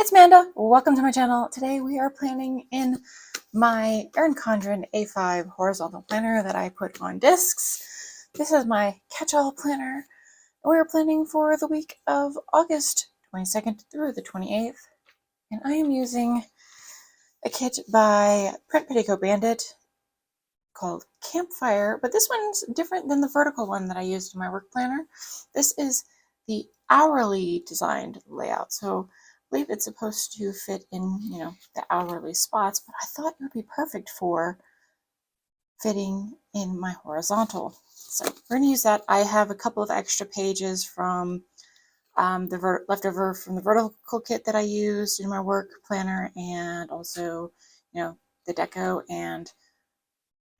It's Manda. Welcome to my channel. Today we are planning in my Erin Condren A5 horizontal planner that I put on discs. This is my catch-all planner. We are planning for the week of August 22nd through the 28th. And I am using a kit by Print Petticoat Bandit called Campfire, but this one's different than the vertical one that I used in my work planner. This is the hourly designed layout. So I believe it's supposed to fit in, the hourly spots, but I thought it would be perfect for fitting in my horizontal. So we're going to use that. I have a couple of extra pages from the leftover from the vertical kit that I used in my work planner, and also, the deco and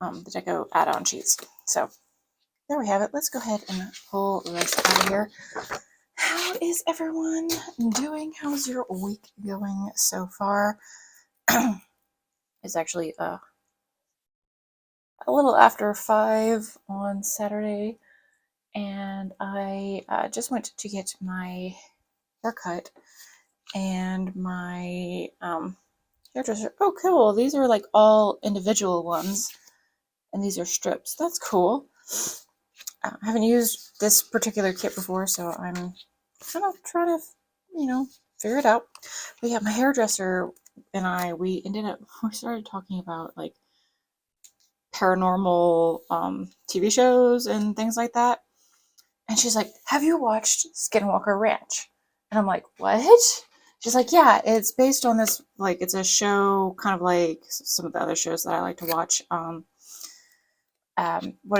the deco add-on sheets. So there we have it. Let's go ahead and pull this out of here. How is everyone doing? How's your week going so far? It's actually a little after 5 on Saturday, and I just went to get my haircut, and my hairdresser. Oh, cool! These are like all individual ones, and these are strips. That's cool. I haven't used this particular kit before, so I'm kind of trying to, figure it out. But yeah, my hairdresser and we started talking about like paranormal TV shows and things like that. And she's like, "Have you watched Skinwalker Ranch?" And I'm like, "What?" She's like, "Yeah, it's based on this, like, it's a show kind of like some of the other shows that I like to watch. What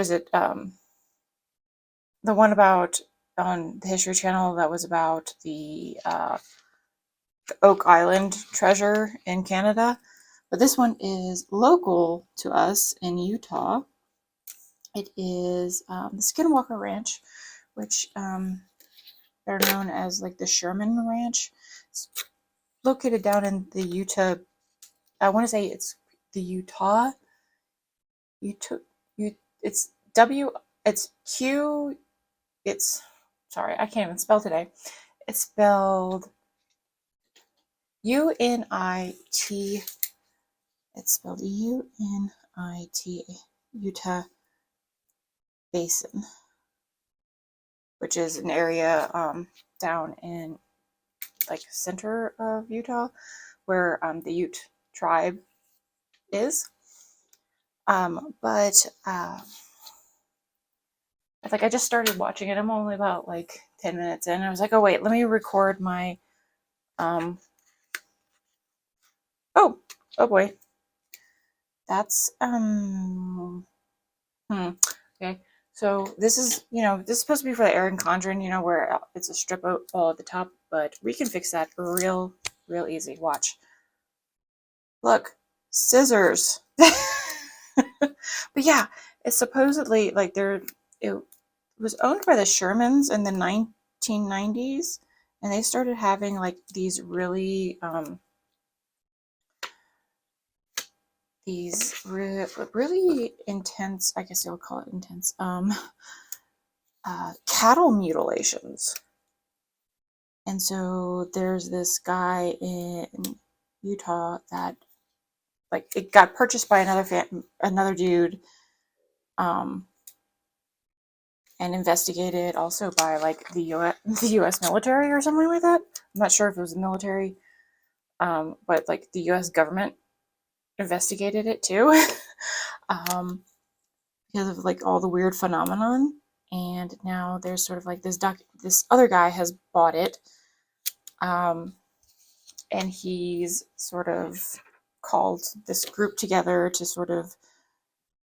is it? The one about on the History Channel that was about the Oak Island treasure in Canada. But this one is local to us in Utah. It is the Skinwalker Ranch, which they're known as like the Sherman Ranch. It's located down in the Utah. I want to say it's the Utah. It's W. It's Q. It's sorry, I can't even spell today. It's spelled UNIT. It's spelled UNIT, Utah Basin, which is an area down in like center of Utah where the Ute tribe is. But I just started watching it. I'm only about like 10 minutes in. I was like, oh wait, let me record my oh boy. That's okay. So this is, this is supposed to be for the Erin Condren, where it's a strip all at the top, but we can fix that real easy. Watch. Look, scissors. But yeah, it's supposedly like it was owned by the Shermans in the 1990s, and they started having like these really really intense, I guess you'll call it intense, cattle mutilations. And so there's this guy in Utah that, like, it got purchased by another dude, and investigated also by like the U.S. military or something like that. I'm not sure if it was the military, but like the U.S. government investigated it too, because of like all the weird phenomenon. And now there's sort of like this other guy has bought it, and he's sort of called this group together to sort of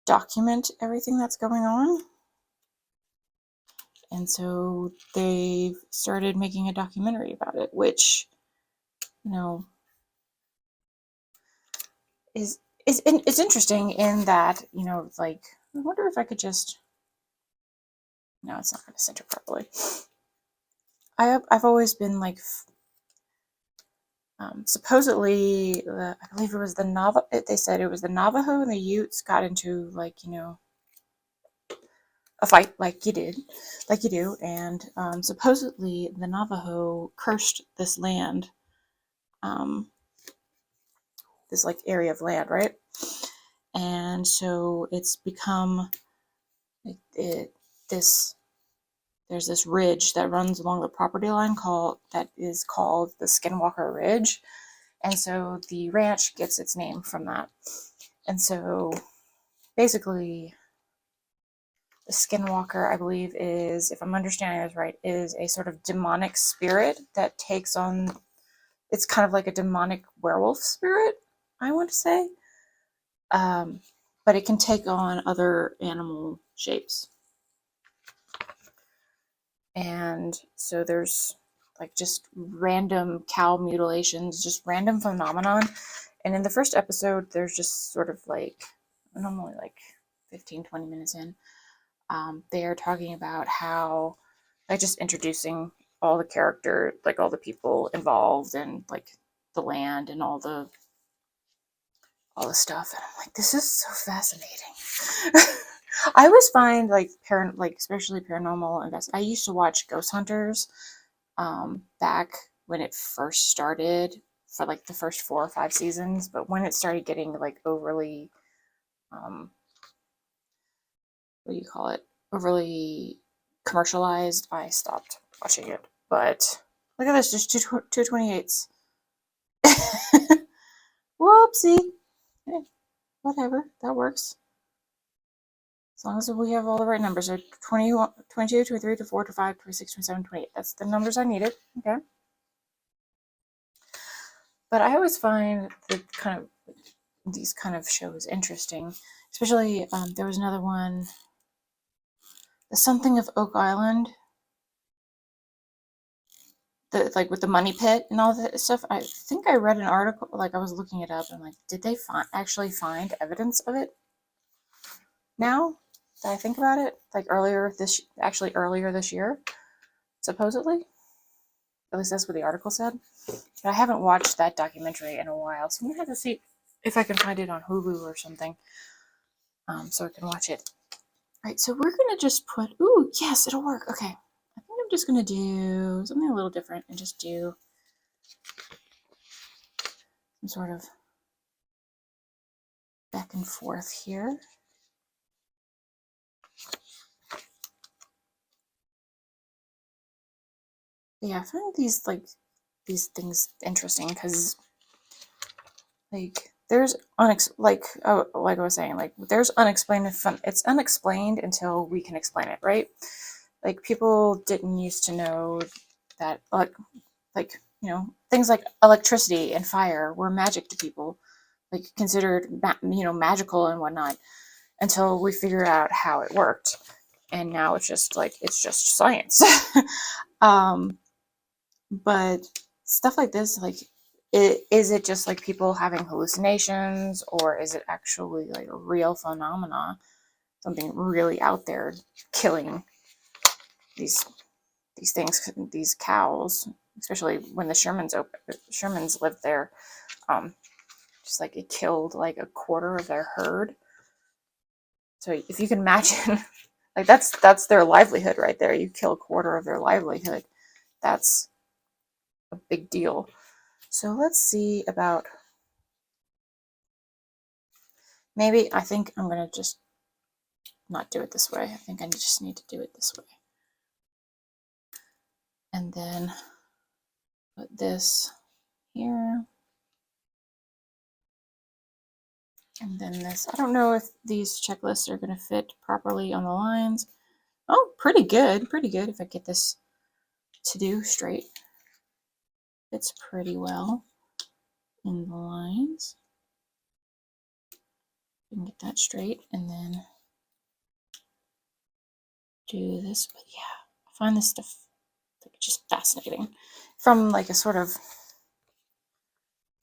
document everything that's going on. And so they've started making a documentary about it, which, is interesting in that, like, I wonder if I could just, no, it's not going to center properly. I've always been like, supposedly, I believe it was they said it was the Navajo and the Utes got into like, a fight like you do, and supposedly the Navajo cursed this land this like area of land, right? And so it's become this. There's this ridge that runs along the property line that is called the Skinwalker Ridge, and so the ranch gets its name from that. And so basically, the Skinwalker, I believe, is, if I'm understanding this right, is a sort of demonic spirit that takes on. It's kind of like a demonic werewolf spirit, I want to say. But it can take on other animal shapes. And so there's like just random cow mutilations, just random phenomenon. And in the first episode, there's just sort of like, I'm only like 15-20 minutes in, they are talking about how, like, just introducing all the character, like all the people involved, and like the land and all the stuff. And I'm like, this is so fascinating. I always find like especially paranormal invest. I used to watch Ghost Hunters back when it first started, for like the first 4 or 5 seasons, but when it started getting like overly what do you call it? Overly commercialized, I stopped watching it. But look at this, just 228s. Whoopsie. Hey, whatever, that works. As long as we have all the right numbers. So 21, 22, 23, 24, 25, 26, 27, 28. That's the numbers I needed. Okay. But I always find these kind of shows interesting. Especially, there was another one, the Something of Oak Island. Like with the money pit and all that stuff. I think I read an article, like I was looking it up, and like, did they actually find evidence of it? Now that I think about it, like earlier this year, supposedly. At least that's what the article said. But I haven't watched that documentary in a while, so I'm gonna have to see if I can find it on Hulu or something, so I can watch it. All right, so we're gonna just put. Ooh, yes, it'll work. Okay, I think I'm just gonna do something a little different and just do some sort of back and forth here. Yeah, I find these things interesting because like there's like I was saying, like there's unexplained fun. It's unexplained until we can explain it, right? Like people didn't used to know that things like electricity and fire were magic to people, like considered magical and whatnot, until we figured out how it worked, and now it's just science. But stuff like this, like, is it just like people having hallucinations, or is it actually like a real phenomena, something really out there killing these things, these cows, especially when the Shermans lived there. Just like it killed like a quarter of their herd. So if you can imagine, like that's their livelihood right there. You kill a quarter of their livelihood. That's a big deal. So let's see about, maybe I think I'm going to just not do it this way. I think I just need to do it this way. And then put this here. And then this. I don't know if these checklists are going to fit properly on the lines. Oh, pretty good. Pretty good if I get this to do straight. Fits pretty well in the lines. I can get that straight and then do this. But yeah, I find this stuff like just fascinating from like a sort of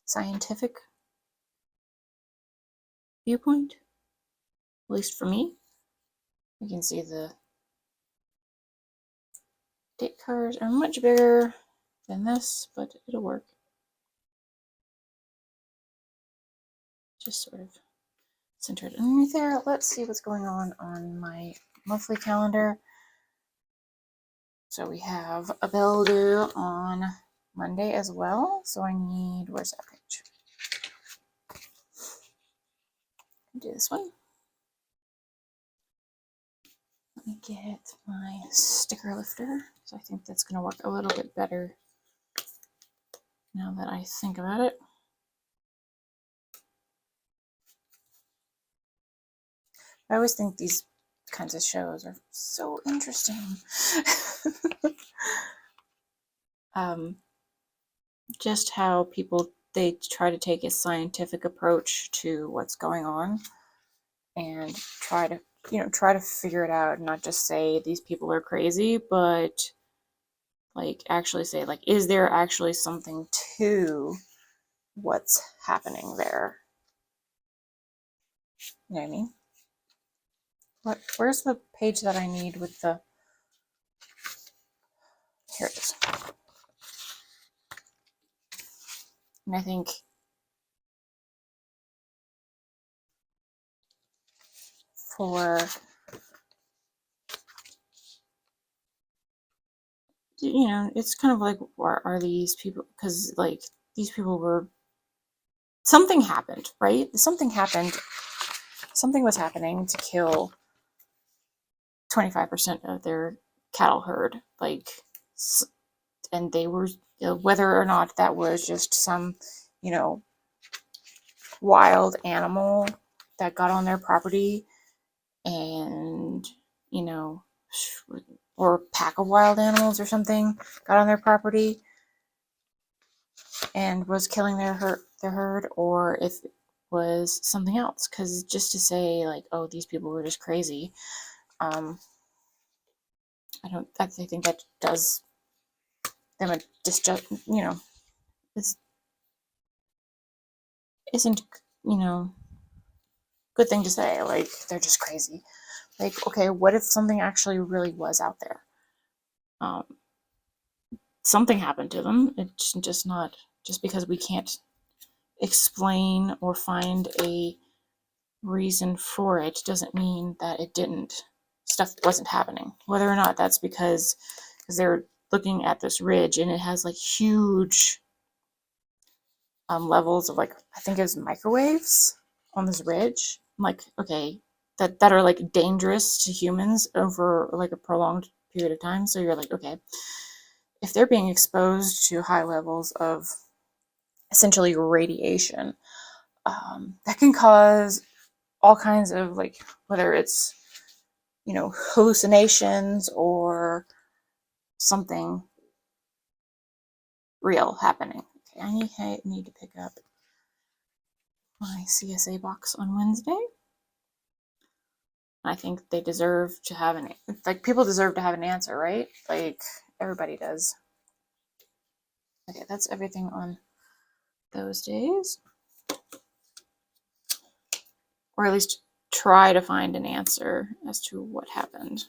scientific viewpoint, at least for me. You can see the date cards are much bigger than this, but it'll work. Just sort of centered underneath there. Let's see what's going on my monthly calendar. So we have a bill due on Monday as well. So I need, where's that page? Do this one. Let me get my sticker lifter. So I think that's going to work a little bit better now that I think about it. I always think these kinds of shows are so interesting. Just how people, they try to take a scientific approach to what's going on and try to figure it out, and not just say these people are crazy, but like actually say, like, is there actually something to what's happening there? You know what I mean? Where's the page that I need with the, here it is. And I think for, you know, it's kind of like, are these people, because like these people were, something happened, right? Something happened. Something was happening to kill 25% of their cattle herd. Like, and they were, whether or not that was just some, you know, wild animal that got on their property and, you know, or a pack of wild animals or something got on their property and was killing their herd, or if it was something else. Because just to say like, oh, these people were just crazy, I think that does them a you know, this isn't, you know, good thing to say, like they're just crazy. Like, okay, what if something actually really was out there? Something happened to them. It's just not, just because we can't explain or find a reason for it doesn't mean that it didn't, stuff wasn't happening. Whether or not that's because they're looking at this ridge and it has like huge levels of, like, I think it was microwaves on this ridge. I'm like, okay, that are like dangerous to humans over like a prolonged period of time. So you're like, okay, if they're being exposed to high levels of essentially radiation, that can cause all kinds of, like, whether it's, you know, hallucinations or something real happening. Okay, I need to pick up my CSA box on Wednesday. I think they deserve to have like, people deserve to have an answer, right? Like, everybody does. Okay, that's everything on those days. Or at least try to find an answer as to what happened.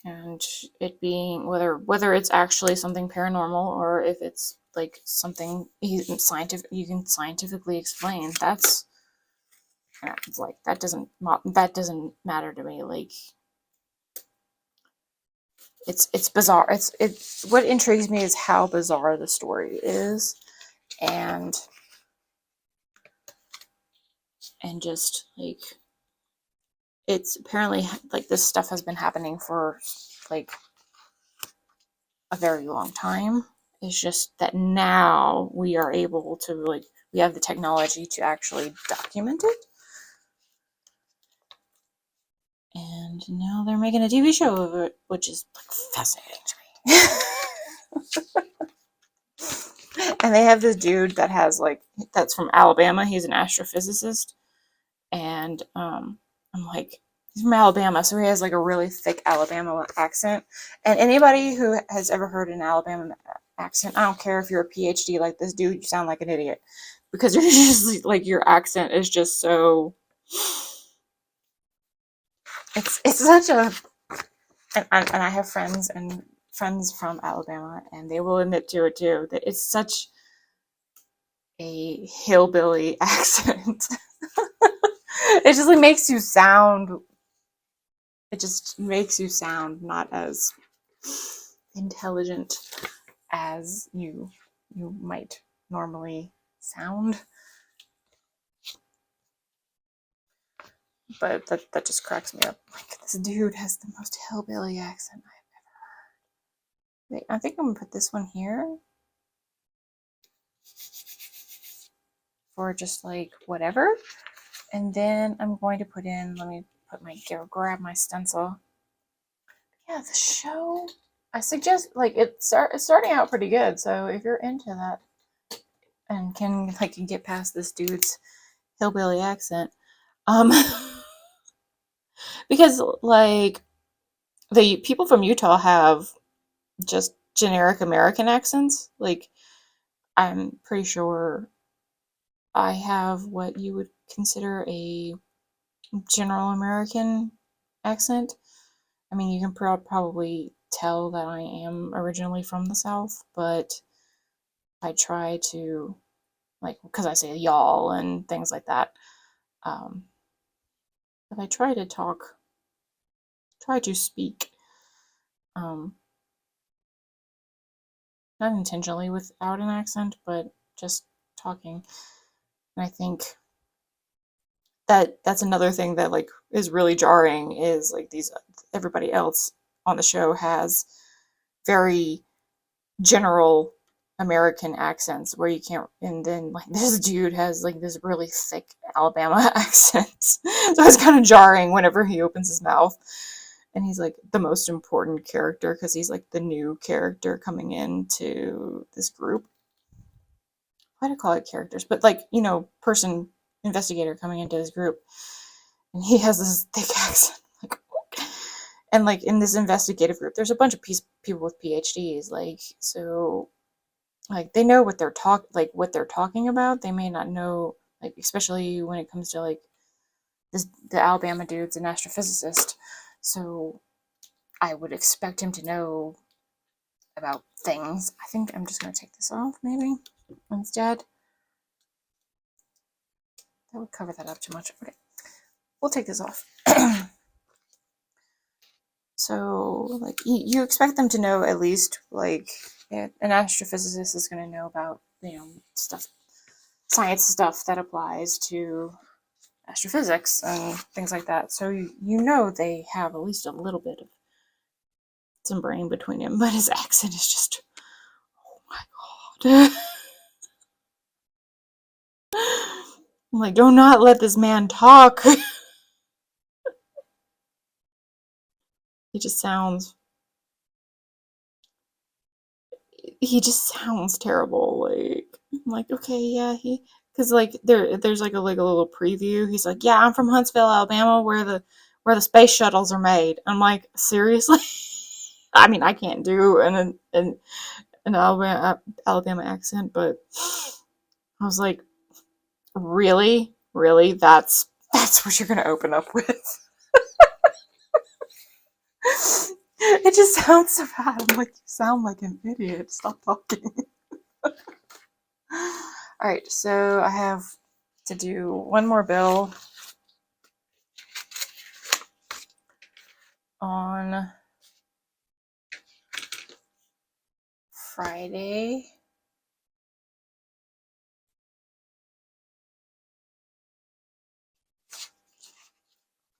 And it being, whether it's actually something paranormal or if it's like something scientific, you can scientifically explain. That's like, that doesn't matter to me. Like, it's bizarre. It's what intrigues me is how bizarre the story is, and just like, it's apparently like this stuff has been happening for like a very long time. It's just that now we are able to, like, we have the technology to actually document it. And now they're making a TV show of it, which is like fascinating to me. And they have this dude that has like, that's from Alabama. He's an astrophysicist. And I'm like, he's from Alabama, so he has like a really thick Alabama accent. And anybody who has ever heard an Alabama accent, I don't care if you're a PhD like this dude, you sound like an idiot. Because you're just like, your accent is just so, it's such a, and I have friends from Alabama, and they will admit to it too, that it's such a hillbilly accent. It just like makes you sound, not as intelligent as you might normally sound. But that just cracks me up. Like, this dude has the most hillbilly accent I've ever heard. Wait, I think I'm gonna put this one here for just like whatever. And then I'm going to put in, let me put my, grab my stencil. Yeah, the show, I suggest, like, it's starting out pretty good. So if you're into that and can get past this dude's hillbilly accent, because like the people from Utah have just generic American accents. Like, I'm pretty sure I have what you would consider a general American accent. I mean, you can probably tell that I am originally from the South, but I try to, like, because I say y'all and things like that. But I try to speak, not intentionally without an accent, but just talking. And I think that's another thing that like is really jarring is like everybody else on the show has very general American accents where you can't, and then like this dude has like this really thick Alabama accent. So it's kind of jarring whenever he opens his mouth. And he's like the most important character because he's like the new character coming into this group. Why do I call it characters? But like, investigator coming into this group. And he has this thick accent. Like, and like in this investigative group, there's a bunch of people with PhDs. Like, so like they know what they're talking about. They may not know, like, especially when it comes to like the Alabama dude's an astrophysicist. So I would expect him to know about things. I think I'm just going to take this off, maybe, instead. That would cover that up too much. Okay, we'll take this off. So, like, you expect them to know at least, like, an astrophysicist is going to know about, science stuff that applies to astrophysics and things like that. So, they have at least a little bit of some brain between him, but his accent is just, oh my god. I'm like, do not let this man talk. he just sounds terrible. Like, I'm like, okay, yeah, because like there's like a little preview. He's like, yeah, I'm from Huntsville, Alabama, where the space shuttles are made. I'm like, seriously? I mean, I can't do an Alabama accent, but I was like, really, that's what you're gonna open up with? It just sounds so bad. I'm like, you sound like an idiot. Stop talking. Alright, so I have to do one more bill on Friday.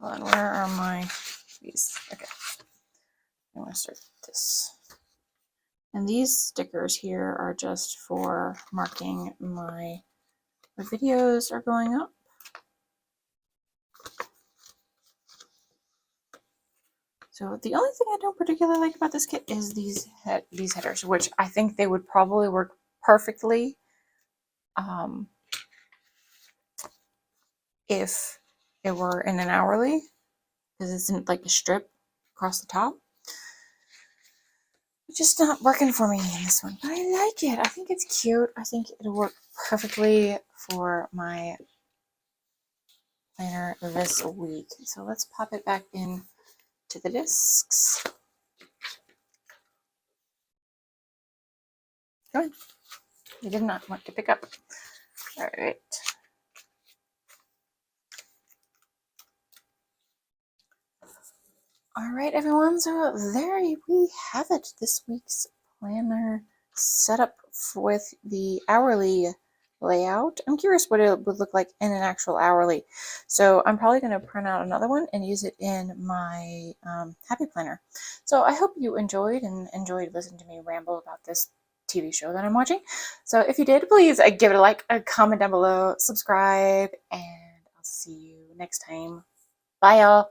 Hold on, where are my these? Okay, I'm gonna start this. And these stickers here are just for marking my videos are going up. So the only thing I don't particularly like about this kit is these headers, which I think they would probably work perfectly if it were in an hourly, because it's in like a strip across the top. It's just not working for me in this one, but I like it. I think it's cute. I think it'll work perfectly for my planner this week. So let's pop it back in to the discs. Come on. You did not want to pick up. All right. All right, everyone. So there we have it. This week's planner setup with the hourly layout. I'm curious what it would look like in an actual hourly. So I'm probably going to print out another one and use it in my happy planner. So I hope you enjoyed listening to me ramble about this TV show that I'm watching. So if you did, please give it a like, a comment down below, subscribe, and I'll see you next time. Bye, y'all.